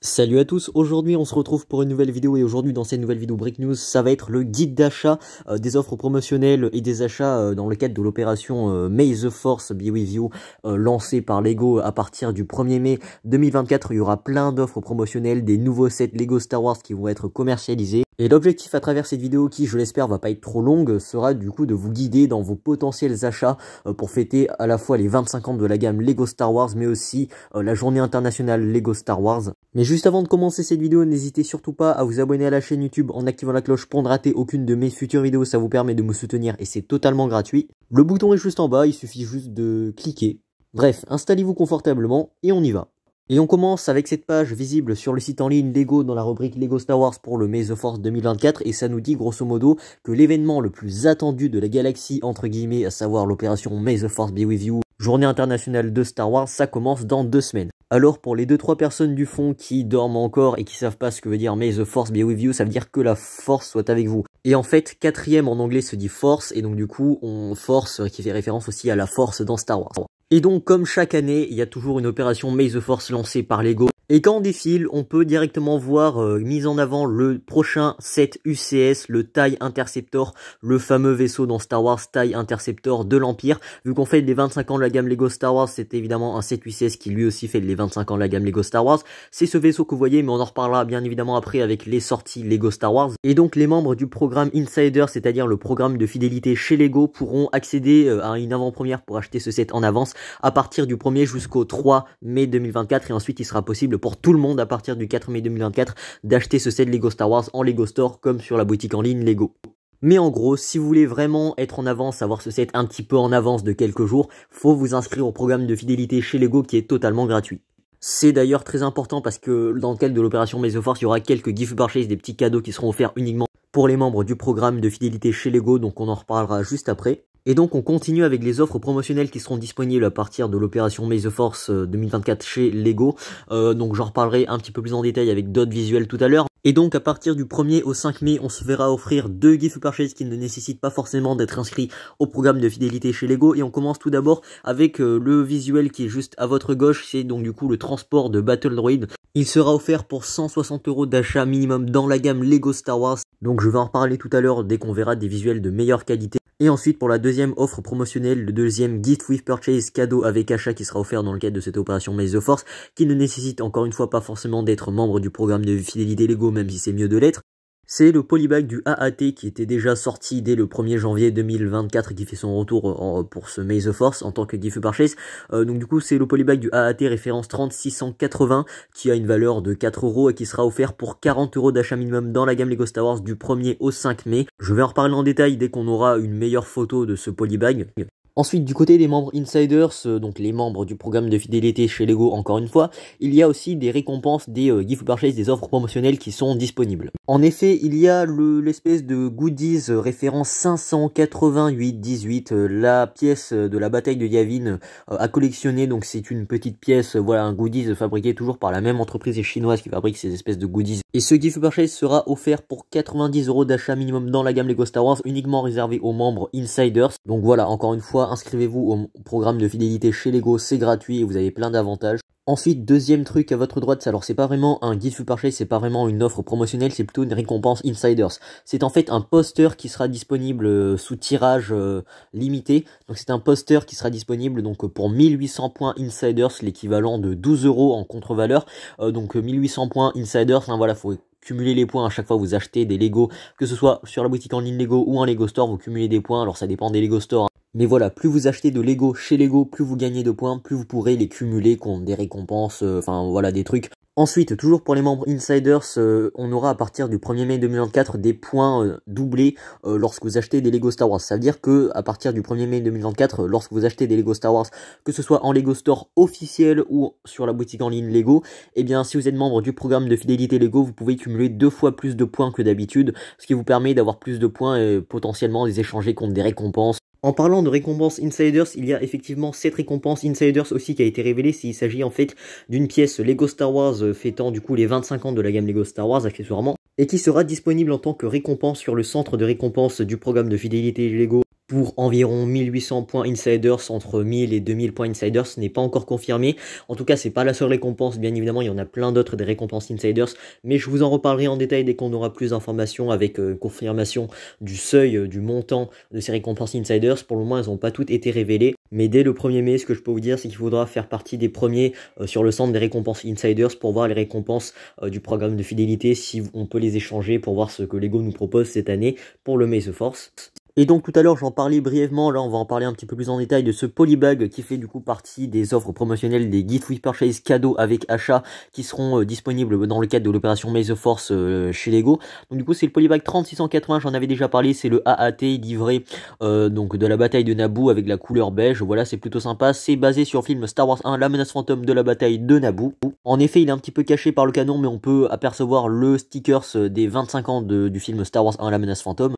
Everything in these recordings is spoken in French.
Salut à tous, aujourd'hui on se retrouve pour une nouvelle vidéo et aujourd'hui dans cette nouvelle vidéo Brick News, ça va être le guide d'achat des offres promotionnelles et des achats dans le cadre de l'opération May the Force Be With You lancée par Lego à partir du 1er mai 2024. Il y aura plein d'offres promotionnelles, des nouveaux sets Lego Star Wars qui vont être commercialisés. Et l'objectif à travers cette vidéo qui, je l'espère, va pas être trop longue, sera du coup de vous guider dans vos potentiels achats pour fêter à la fois les 25 ans de la gamme Lego Star Wars mais aussi la journée internationale Lego Star Wars. Mais juste avant de commencer cette vidéo, n'hésitez surtout pas à vous abonner à la chaîne YouTube en activant la cloche pour ne rater aucune de mes futures vidéos. Ça vous permet de me soutenir et c'est totalement gratuit. Le bouton est juste en bas, il suffit juste de cliquer. Bref, installez-vous confortablement et on y va. Et on commence avec cette page visible sur le site en ligne Lego dans la rubrique Lego Star Wars pour le May the Force 2024 et ça nous dit grosso modo que l'événement le plus attendu de la galaxie entre guillemets, à savoir l'opération May the Force Be With You, journée internationale de Star Wars, ça commence dans 2 semaines. Alors pour les 2-3 personnes du fond qui dorment encore et qui savent pas ce que veut dire May the Force Be With You, ça veut dire que la force soit avec vous. Et en fait, 4e en anglais se dit force et donc du coup on force qui fait référence aussi à la force dans Star Wars. Et donc comme chaque année, il y a toujours une opération May the Force lancée par Lego. Et quand on défile, on peut directement voir mis en avant le prochain set UCS, le TIE Interceptor, le fameux vaisseau dans Star Wars TIE Interceptor de l'Empire. Vu qu'on fait les 25 ans de la gamme Lego Star Wars, c'est évidemment un set UCS qui lui aussi fait les 25 ans de la gamme Lego Star Wars. C'est ce vaisseau que vous voyez, mais on en reparlera bien évidemment après avec les sorties Lego Star Wars. Et donc les membres du programme Insider, c'est-à-dire le programme de fidélité chez Lego, pourront accéder à une avant-première pour acheter ce set en avance à partir du 1er jusqu'au 3 mai 2024 et ensuite il sera possible pour tout le monde à partir du 4 mai 2024 d'acheter ce set Lego Star Wars en Lego Store comme sur la boutique en ligne Lego. Mais en gros, si vous voulez vraiment être en avance, avoir ce set un petit peu en avance de quelques jours, faut vous inscrire au programme de fidélité chez Lego qui est totalement gratuit. C'est d'ailleurs très important parce que dans le cadre de l'opération May the Force, il y aura quelques gift purchases, des petits cadeaux qui seront offerts uniquement pour les membres du programme de fidélité chez Lego, donc on en reparlera juste après. Et donc on continue avec les offres promotionnelles qui seront disponibles à partir de l'opération May the Force 2024 chez Lego. Donc j'en reparlerai un petit peu plus en détail avec d'autres visuels tout à l'heure. Et donc à partir du 1er au 5 mai, on se verra offrir 2 gift purchases qui ne nécessitent pas forcément d'être inscrits au programme de fidélité chez Lego. Et on commence tout d'abord avec le visuel qui est juste à votre gauche, c'est donc du coup le transport de Battle Droid. Il sera offert pour 160 € d'achat minimum dans la gamme Lego Star Wars. Donc je vais en reparler tout à l'heure dès qu'on verra des visuels de meilleure qualité. Et ensuite pour la deuxième offre promotionnelle, le deuxième gift with purchase cadeau avec achat qui sera offert dans le cadre de cette opération May the Force, qui ne nécessite encore une fois pas forcément d'être membre du programme de fidélité Lego, même si c'est mieux de l'être. C'est le polybag du AAT qui était déjà sorti dès le 1er janvier 2024 et qui fait son retour pour ce May the Force en tant que gift purchase. Donc du coup c'est le polybag du AAT référence 3680 qui a une valeur de 4 € et qui sera offert pour 40 € d'achat minimum dans la gamme Lego Star Wars du 1er au 5 mai. Je vais en reparler en détail dès qu'on aura une meilleure photo de ce polybag. Ensuite, du côté des membres Insiders, donc les membres du programme de fidélité chez Lego, encore une fois, il y a aussi des récompenses, des gift purchase, des offres promotionnelles qui sont disponibles. En effet, il y a l'espèce de goodies référence 588-18, la pièce de la bataille de Yavin à collectionner. Donc c'est une petite pièce, voilà, un goodies fabriqué toujours par la même entreprise chinoise qui fabrique ces espèces de goodies. Et ce gift purchase sera offert pour 90 € d'achat minimum dans la gamme Lego Star Wars, uniquement réservé aux membres Insiders. Donc voilà, encore une fois, inscrivez-vous au programme de fidélité chez Lego, c'est gratuit et vous avez plein d'avantages. Ensuite, deuxième truc à votre droite, alors c'est pas vraiment un gift purchase, c'est pas vraiment une offre promotionnelle, c'est plutôt une récompense Insiders. C'est en fait un poster qui sera disponible sous tirage limité. Donc c'est un poster qui sera disponible donc pour 1800 points Insiders, l'équivalent de 12 € en contre-valeur. Donc 1800 points Insiders, hein, voilà, faut cumuler les points à chaque fois que vous achetez des Lego, que ce soit sur la boutique en ligne Lego ou en Lego Store, vous cumulez des points, alors ça dépend des Lego Store. Mais voilà, plus vous achetez de Lego chez Lego, plus vous gagnez de points, plus vous pourrez les cumuler contre des récompenses, enfin voilà des trucs. Ensuite, toujours pour les membres Insiders, on aura à partir du 1er mai 2024 des points doublés lorsque vous achetez des Lego Star Wars. Ça veut dire que à partir du 1er mai 2024, lorsque vous achetez des Lego Star Wars, que ce soit en Lego Store officiel ou sur la boutique en ligne Lego, eh bien si vous êtes membre du programme de fidélité Lego, vous pouvez cumuler 2 fois plus de points que d'habitude, ce qui vous permet d'avoir plus de points et potentiellement les échanger contre des récompenses. En parlant de récompenses Insiders, il y a effectivement cette récompense Insiders aussi qui a été révélée. Il s'agit en fait d'une pièce Lego Star Wars fêtant du coup les 25 ans de la gamme Lego Star Wars accessoirement et qui sera disponible en tant que récompense sur le centre de récompense du programme de fidélité Lego pour environ 1800 points insiders, entre 1000 et 2000 points insiders, ce n'est pas encore confirmé. En tout cas, c'est pas la seule récompense, bien évidemment, il y en a plein d'autres des récompenses insiders, mais je vous en reparlerai en détail dès qu'on aura plus d'informations avec confirmation du seuil, du montant de ces récompenses insiders. Pour le moment, elles n'ont pas toutes été révélées, mais dès le 1er mai, ce que je peux vous dire, c'est qu'il faudra faire partie des premiers sur le centre des récompenses insiders pour voir les récompenses du programme de fidélité, si on peut les échanger pour voir ce que Lego nous propose cette année pour le May the Force. Et donc tout à l'heure j'en parlais brièvement, là on va en parler un petit peu plus en détail de ce polybag qui fait du coup partie des offres promotionnelles des Gift with Purchase cadeaux avec achat qui seront disponibles dans le cadre de l'opération May the Force chez Lego. Donc du coup c'est le polybag 3680, j'en avais déjà parlé, c'est le AAT livré donc de la bataille de Naboo avec la couleur beige. Voilà, c'est plutôt sympa, c'est basé sur le film Star Wars 1, la menace fantôme de la bataille de Naboo. En effet il est un petit peu caché par le canon, mais on peut apercevoir le stickers des 25 ans du film Star Wars 1, la menace fantôme.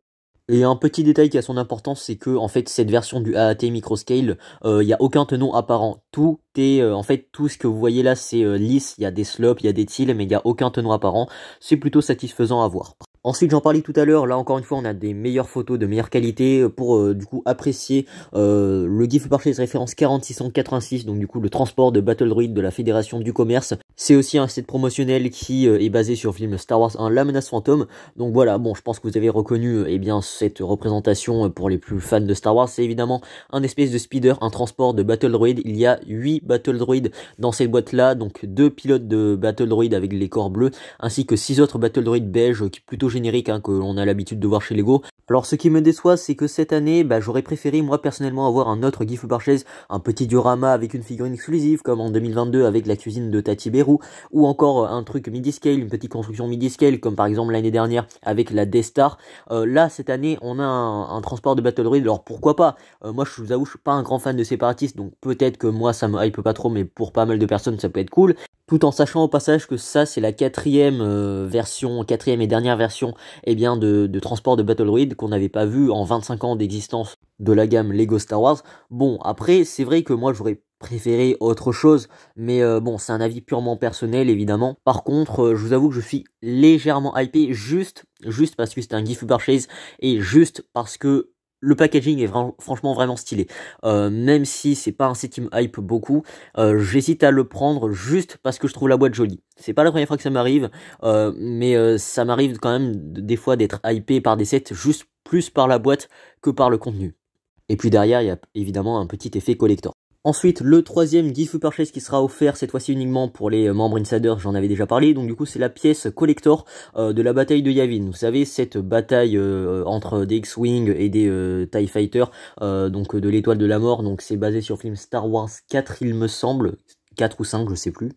Et un petit détail qui a son importance, c'est que en fait cette version du AAT Microscale, il n'y a aucun tenon apparent. Tout est en fait tout ce que vous voyez là c'est lisse, il y a des slopes, il y a des tilts, mais il n'y a aucun tenon apparent. C'est plutôt satisfaisant à voir. Ensuite, j'en parlais tout à l'heure, là encore une fois, on a des meilleures photos de meilleure qualité pour du coup apprécier le Gift Purchase référence 4686, donc du coup le transport de Battle Droid de la Fédération du Commerce. C'est aussi un set promotionnel qui est basé sur le film Star Wars 1, la menace fantôme. Donc voilà, bon, je pense que vous avez reconnu eh bien cette représentation pour les plus fans de Star Wars. C'est évidemment un espèce de speeder, un transport de Battle Droid. Il y a 8 Battle Droid dans cette boîte-là, donc 2 pilotes de Battle Droid avec les corps bleus, ainsi que 6 autres Battle Droid beige qui plutôt générique hein, que l'on a l'habitude de voir chez Lego. Alors ce qui me déçoit, c'est que cette année, j'aurais préféré moi personnellement avoir un autre Gift Purchase, un petit diorama avec une figurine exclusive comme en 2022 avec la cuisine de Tati Beru, ou encore un truc midi-scale, une petite construction midi-scale comme par exemple l'année dernière avec la Death Star. Là cette année on a un transport de Battle Droid, alors pourquoi pas. Moi je vous avoue je suis pas un grand fan de Séparatiste, donc peut-être que moi ça me hype pas trop, mais pour pas mal de personnes ça peut être cool. Tout en sachant au passage que ça c'est la quatrième et dernière version eh bien, de transport de Battle Droid qu'on n'avait pas vu en 25 ans d'existence de la gamme Lego Star Wars. Bon après c'est vrai que moi j'aurais préféré autre chose, mais bon c'est un avis purement personnel évidemment. Par contre je vous avoue que je suis légèrement hypé juste parce que c'est un Gift Purchase et juste parce que le packaging est franchement vraiment stylé. Même si c'est pas un set qui me hype beaucoup, j'hésite à le prendre juste parce que je trouve la boîte jolie. C'est pas la première fois que ça m'arrive, mais ça m'arrive quand même des fois d'être hypé par des sets juste plus par la boîte que par le contenu. Et puis derrière, il y a évidemment un petit effet collector. Ensuite, le troisième Gift Purchase qui sera offert cette fois-ci uniquement pour les membres insiders, j'en avais déjà parlé, donc du coup c'est la pièce collector de la bataille de Yavin. Vous savez, cette bataille entre des X-Wing et des TIE Fighter, donc de l'étoile de la mort, donc c'est basé sur le film Star Wars 4 il me semble, 4 ou 5 je sais plus.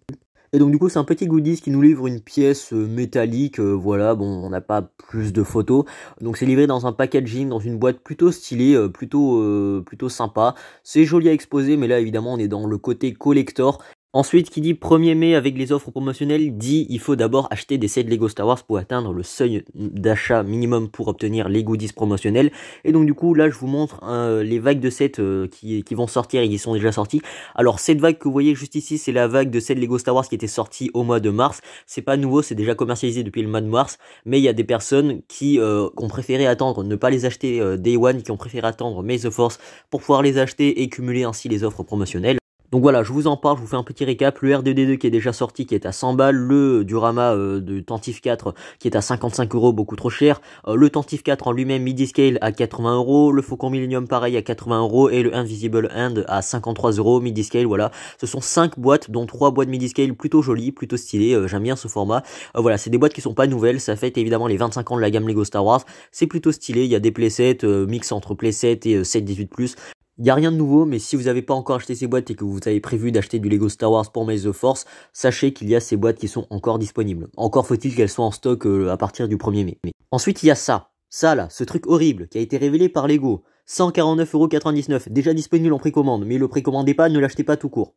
Et donc du coup c'est un petit goodies qui nous livre une pièce métallique, voilà, bon on n'a pas plus de photos, donc c'est livré dans un packaging, dans une boîte plutôt stylée, plutôt sympa, c'est joli à exposer, mais là évidemment on est dans le côté collector. Ensuite, qui dit 1er mai avec les offres promotionnelles, dit il faut d'abord acheter des sets Lego Star Wars pour atteindre le seuil d'achat minimum pour obtenir les goodies promotionnels. Et donc du coup, là je vous montre les vagues de sets qui vont sortir et qui sont déjà sortis. Alors cette vague que vous voyez juste ici, c'est la vague de sets Lego Star Wars qui était sortie au mois de mars. C'est pas nouveau, c'est déjà commercialisé depuis le mois de mars, mais il y a des personnes qui ont préféré attendre, ne pas les acheter Day One, qui ont préféré attendre May the Force pour pouvoir les acheter et cumuler ainsi les offres promotionnelles. Donc voilà, je vous en parle, je vous fais un petit récap. Le R2D2 qui est déjà sorti, qui est à 100 balles. Le Diorama de Tantive 4 qui est à 55 €, beaucoup trop cher. Le Tantive 4 en lui-même midi-scale à 80 €. Le Faucon Millennium pareil à 80 €. Et le Invisible Hand à 53 € midi-scale, voilà. Ce sont 5 boîtes, dont 3 boîtes midi-scale plutôt jolies, plutôt stylées. J'aime bien ce format. Voilà, c'est des boîtes qui sont pas nouvelles. Ça fête évidemment les 25 ans de la gamme Lego Star Wars. C'est plutôt stylé, il y a des playsets, mix entre playset et 7-18+. Il n'y a rien de nouveau, mais si vous n'avez pas encore acheté ces boîtes et que vous avez prévu d'acheter du Lego Star Wars pour May the Force, sachez qu'il y a ces boîtes qui sont encore disponibles. Encore faut-il qu'elles soient en stock à partir du 1er mai. Ensuite, il y a ça là, ce truc horrible qui a été révélé par Lego. 149,99 €, déjà disponible en précommande, mais le précommandez pas, ne l'achetez pas tout court.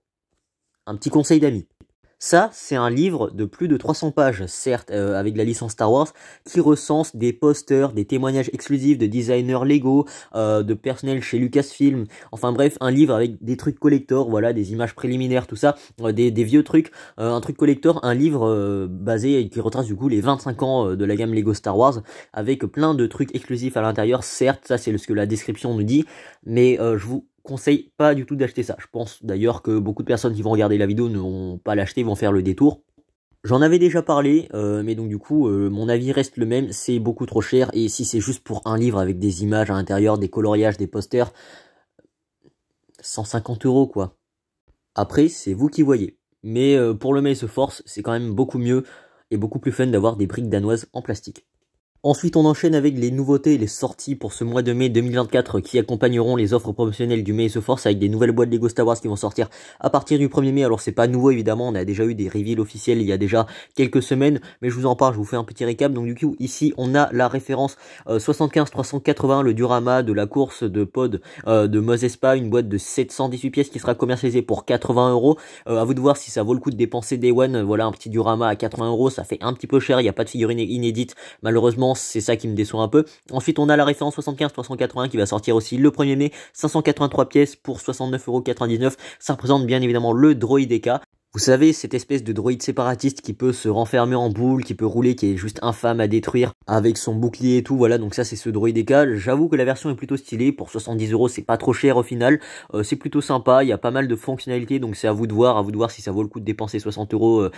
Un petit conseil d'amis. Ça, c'est un livre de plus de 300 pages, certes, avec la licence Star Wars, qui recense des posters, des témoignages exclusifs de designers Lego, de personnel chez Lucasfilm, enfin bref, un livre avec des trucs collector, voilà, des images préliminaires, tout ça, des vieux trucs, un truc collector, un livre basé, qui retrace du coup les 25 ans de la gamme Lego Star Wars, avec plein de trucs exclusifs à l'intérieur, certes, ça c'est ce que la description nous dit, mais je vous conseille pas du tout d'acheter ça. Je pense d'ailleurs que beaucoup de personnes qui vont regarder la vidéo ne vont pas l'acheter, vont faire le détour. J'en avais déjà parlé, mais donc du coup, mon avis reste le même, c'est beaucoup trop cher, et si c'est juste pour un livre avec des images à l'intérieur, des coloriages, des posters, 150 € quoi. Après, c'est vous qui voyez. Mais pour le Maze Force, c'est quand même beaucoup mieux et beaucoup plus fun d'avoir des briques danoises en plastique. Ensuite, on enchaîne avec les nouveautés et les sorties pour ce mois de mai 2024 qui accompagneront les offres promotionnelles du Maze Force avec des nouvelles boîtes Lego Star Wars qui vont sortir à partir du 1er mai. Alors c'est pas nouveau évidemment, on a déjà eu des reveals officiels il y a déjà quelques semaines, mais je vous en parle, je vous fais un petit récap. Donc du coup, ici on a la référence 75-380, le diorama de la course de pod de Mos Espa, une boîte de 718 pièces qui sera commercialisée pour 80 €. À vous de voir si ça vaut le coup de dépenser Day One. Voilà, un petit diorama à 80 €, ça fait un petit peu cher, il n'y a pas de figurine inédite malheureusement. C'est ça qui me déçoit un peu. Ensuite, on a la référence 75-380 qui va sortir aussi le 1er mai. 583 pièces pour 69,99 €. Ça représente bien évidemment le Droid EK. Vous savez, cette espèce de droïde séparatiste qui peut se renfermer en boule, qui peut rouler, qui est juste infâme à détruire, avec son bouclier et tout, voilà, donc ça c'est ce droïde EK. J'avoue que la version est plutôt stylée, pour 70 €, c'est pas trop cher au final, c'est plutôt sympa, il y a pas mal de fonctionnalités, donc c'est à vous de voir si ça vaut le coup de dépenser 60 €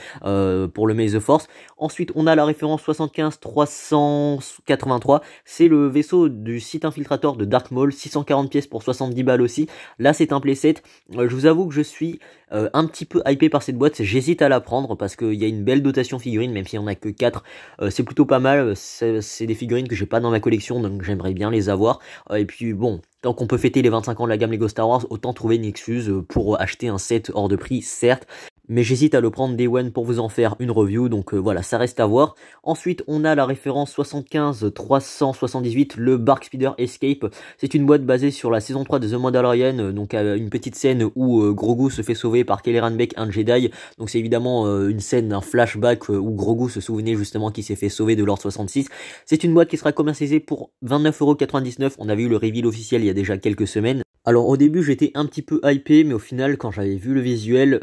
pour le Maze Force. Ensuite, on a la référence 75-383, c'est le vaisseau du site infiltrator de Dark Maul, 640 pièces pour 70 balles aussi. Là c'est un playset, je vous avoue que je suis un petit peu hypé par cette boîte, j'hésite à la prendre parce qu'il y a une belle dotation figurine, même s'il n'y en a que 4, c'est plutôt pas mal, c'est des figurines que j'ai pas dans ma collection, donc j'aimerais bien les avoir, et puis bon, tant qu'on peut fêter les 25 ans de la gamme Lego Star Wars, autant trouver une excuse pour acheter un set hors de prix, certes, mais j'hésite à le prendre Day One pour vous en faire une review, donc voilà, ça reste à voir. Ensuite, on a la référence 75-378, le Bark Speeder Escape. C'est une boîte basée sur la saison 3 de The Mandalorian, donc une petite scène où Grogu se fait sauver par Kelleran Beq, un Jedi. Donc c'est évidemment une scène, un flashback où Grogu se souvenait justement qu'il s'est fait sauver de l'Ordre 66. C'est une boîte qui sera commercialisée pour 29,99 €. On avait eu le reveal officiel il y a déjà quelques semaines. Alors au début j'étais un petit peu hypé, mais au final quand j'avais vu le visuel,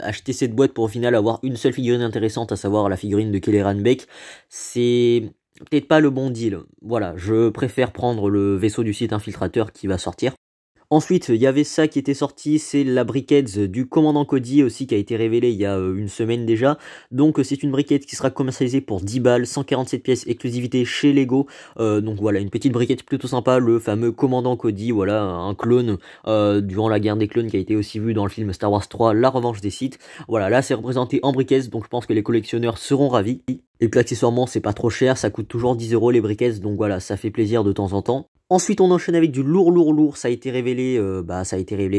acheter cette boîte pour au final avoir une seule figurine intéressante, à savoir la figurine de Kelleran Beq, c'est peut-être pas le bon deal. Voilà, je préfère prendre le vaisseau du site infiltrateur qui va sortir. Ensuite, il y avait ça qui était sorti, c'est la briquette du commandant Cody aussi qui a été révélée il y a une semaine déjà. Donc c'est une briquette qui sera commercialisée pour 10 balles, 147 pièces exclusivité chez Lego. Donc voilà, une petite briquette plutôt sympa, le fameux commandant Cody, voilà, un clone durant la guerre des clones qui a été aussi vu dans le film Star Wars 3, La Revanche des Sith. Voilà, là c'est représenté en briquettes, donc je pense que les collectionneurs seront ravis. Et puis accessoirement, c'est pas trop cher, ça coûte toujours 10 € les briquettes, donc voilà, ça fait plaisir de temps en temps. Ensuite, on enchaîne avec du lourd, ça a été révélé,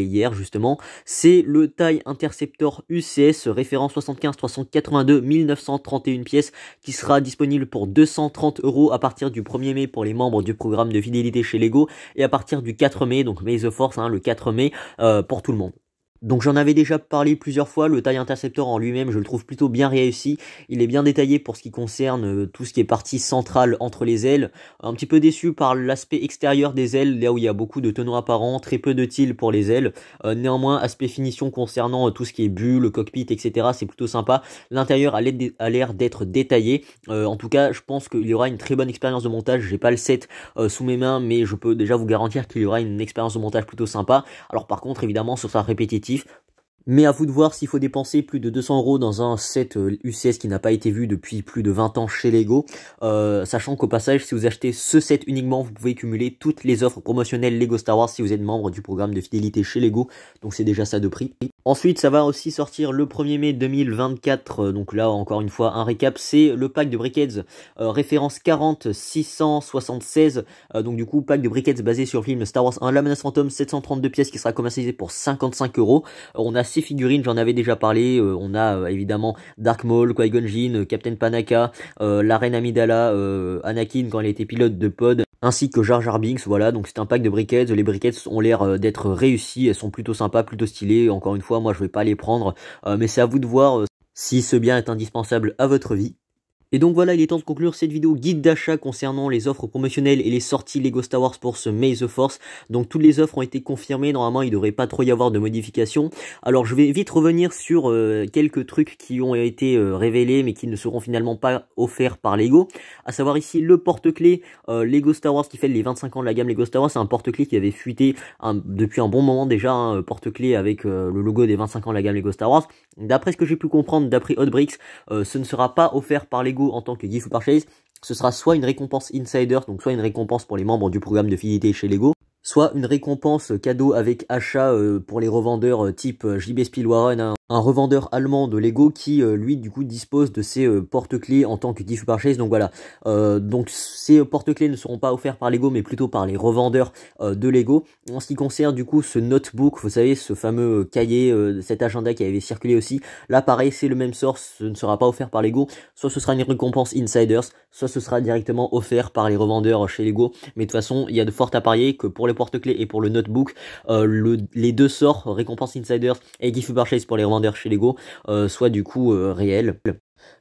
hier justement. C'est le TIE Interceptor UCS, référence 75-382, 1931 pièces, qui sera disponible pour 230 € à partir du 1er mai pour les membres du programme de fidélité chez Lego, et à partir du 4 mai, donc May the Force, le 4 mai, pour tout le monde. Donc j'en avais déjà parlé plusieurs fois, le TIE Interceptor en lui-même je le trouve plutôt bien réussi, il est bien détaillé pour ce qui concerne tout ce qui est partie centrale entre les ailes, un petit peu déçu par l'aspect extérieur des ailes, là où il y a beaucoup de tonneaux apparents, très peu de tiles pour les ailes, néanmoins aspect finition concernant tout ce qui est bulle, le cockpit, etc. c'est plutôt sympa, l'intérieur a l'air d'être détaillé, en tout cas je pense qu'il y aura une très bonne expérience de montage, j'ai pas le set sous mes mains mais je peux déjà vous garantir qu'il y aura une expérience de montage plutôt sympa. Alors par contre évidemment ce sera répétitif, mais à vous de voir s'il faut dépenser plus de 200 € dans un set UCS qui n'a pas été vu depuis plus de 20 ans chez Lego, sachant qu'au passage si vous achetez ce set uniquement vous pouvez cumuler toutes les offres promotionnelles Lego Star Wars si vous êtes membre du programme de fidélité chez Lego, donc c'est déjà ça de prix. Ensuite ça va aussi sortir le 1er mai 2024, donc là encore une fois un récap, c'est le pack de briquettes référence 40-676, donc du coup pack de briquettes basé sur le film Star Wars 1 La Menace Fantôme, 732 pièces qui sera commercialisé pour 55 €. On a 6 figurines, j'en avais déjà parlé, on a évidemment Dark Maul, Qui-Gon Jinn, Captain Panaka, la Reine Amidala, Anakin quand elle était pilote de pod, ainsi que Jar Jar Binks, voilà, donc c'est un pack de briquettes, les briquettes ont l'air d'être réussies, elles sont plutôt sympas, plutôt stylées, encore une fois, moi je vais pas les prendre, mais c'est à vous de voir. si ce bien est indispensable à votre vie. Et donc voilà, il est temps de conclure cette vidéo guide d'achat concernant les offres promotionnelles et les sorties Lego Star Wars pour ce May the Force. Donc toutes les offres ont été confirmées, normalement il ne devrait pas trop y avoir de modifications. Alors je vais vite revenir sur quelques trucs qui ont été révélés mais qui ne seront finalement pas offerts par Lego. À savoir ici le porte-clés Lego Star Wars qui fait les 25 ans de la gamme Lego Star Wars. C'est un porte-clés qui avait fuité depuis un bon moment déjà, porte-clés avec le logo des 25 ans de la gamme Lego Star Wars. D'après ce que j'ai pu comprendre, d'après Hotbricks, ce ne sera pas offert par Lego en tant que gift ou purchase. Ce sera soit une récompense insider, donc soit une récompense pour les membres du programme de fidélité chez Lego, soit une récompense cadeau avec achat pour les revendeurs type JB Spielwaren, un revendeur allemand de Lego qui lui du coup dispose de ces porte-clés en tant que gift purchase. Donc voilà, donc ces porte-clés ne seront pas offerts par Lego mais plutôt par les revendeurs de Lego. En ce qui concerne du coup ce notebook, vous savez, ce fameux cahier, cet agenda qui avait circulé aussi, là pareil c'est le même sort, ce ne sera pas offert par Lego, soit ce sera une récompense insiders, soit ce sera directement offert par les revendeurs chez Lego. Mais de toute façon il y a de fortes à parier que pour les porte-clés et pour le notebook, les deux sorts, récompense insiders et gift purchase pour les revendeurs chez Lego, soit du coup réel.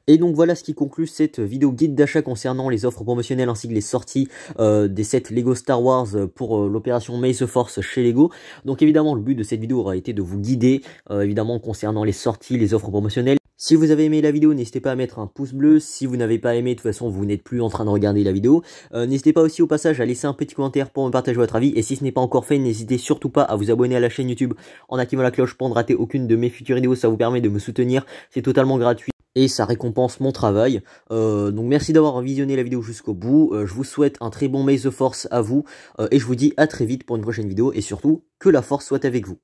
Et donc voilà ce qui conclut cette vidéo guide d'achat concernant les offres promotionnelles ainsi que les sorties des sets Lego Star Wars pour l'opération May the Force chez Lego. Donc évidemment le but de cette vidéo aura été de vous guider évidemment concernant les sorties, les offres promotionnelles. Si vous avez aimé la vidéo, n'hésitez pas à mettre un pouce bleu. Si vous n'avez pas aimé, de toute façon vous n'êtes plus en train de regarder la vidéo. N'hésitez pas aussi au passage à laisser un petit commentaire pour me partager votre avis. Et si ce n'est pas encore fait, n'hésitez surtout pas à vous abonner à la chaîne YouTube en activant la cloche pour ne rater aucune de mes futures vidéos. Ça vous permet de me soutenir, c'est totalement gratuit et ça récompense mon travail. Donc merci d'avoir visionné la vidéo jusqu'au bout. Je vous souhaite un très bon May the Force à vous et je vous dis à très vite pour une prochaine vidéo et surtout que la force soit avec vous.